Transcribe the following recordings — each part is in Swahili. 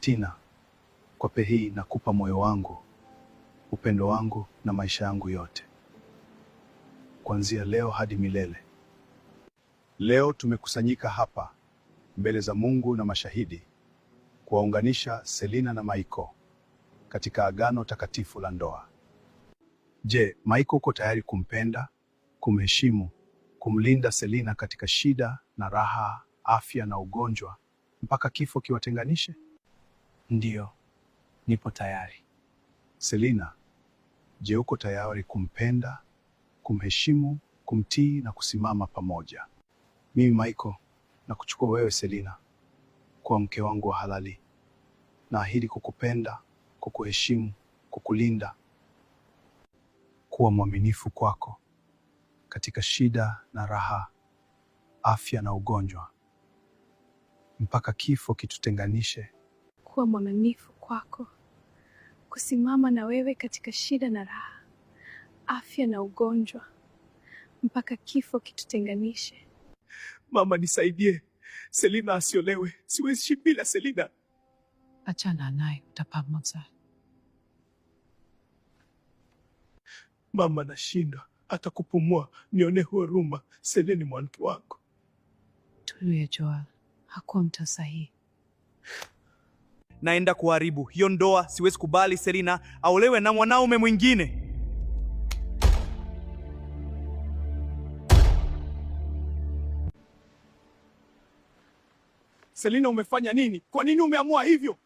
Tina, kwa pesa hii nakupa moyo wangu, upendo wangu na maisha yangu yote, kuanzia leo hadi milele. Leo tumekusanyika hapa mbele za Mungu na mashahidi kuwaunganisha Selina na Michael katika agano takatifu la ndoa. Je, Michael uko tayari kumpenda, kumheshimu, kumlinda Selina katika shida na raha, afya na ugonjwa, mpaka kifo kiwatenganishe? Ndiyo, nipo tayari. Selina, je, uko tayari kumpenda, kumheshimu, kumtii na kusimama pamoja? Mimi Michael nakuchukua wewe Selina kuwa mke wangu wa halali. Naahidi kukupenda, kukuheshimu, kukulinda, kuwa mwaminifu kwako katika shida na raha, afya na ugonjwa, mpaka kifo kitutenganishe. Kuwa mwaminifu kwako, kusimama na wewe katika shida na raha, afya na ugonjwa, mpaka kifo kitutenganishe. Mama, nisaidie. Selina asiolewe. Siwezi bila Selina. Achana naye, utapamauza. Mama, nashindwa hata kupumua. Nione huruma. Selina ni mwanamke wangu. Tulie Joel, hakuwa mtu sahihi. Naenda kuharibu hiyo ndoa. Siwezi kubali Selina aolewe na mwanaume mwingine. Selina, umefanya nini? Kwa nini umeamua hivyo?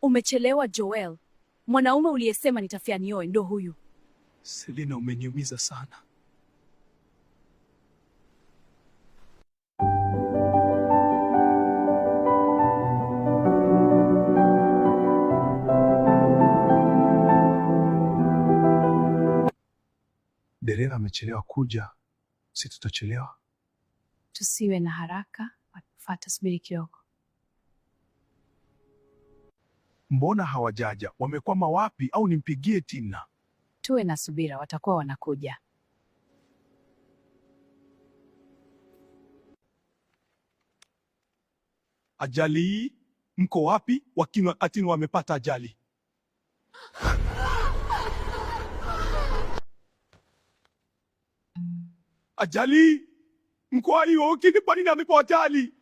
Umechelewa Joel. Mwanaume uliyesema nitafia nioe ndo huyu. Selina, umeniumiza sana. Dereva amechelewa kuja, si tutachelewa? Tusiwe na haraka, fuata, subiri kidogo. Mbona hawajaja? Wamekwama wapi? Au nimpigie Tina? Tuwe na subira, watakuwa wanakuja. Ajali hii, mko wapi? Wakati wamepata ajali. Ajali, mko hiyo, kwa nini amepata ajali?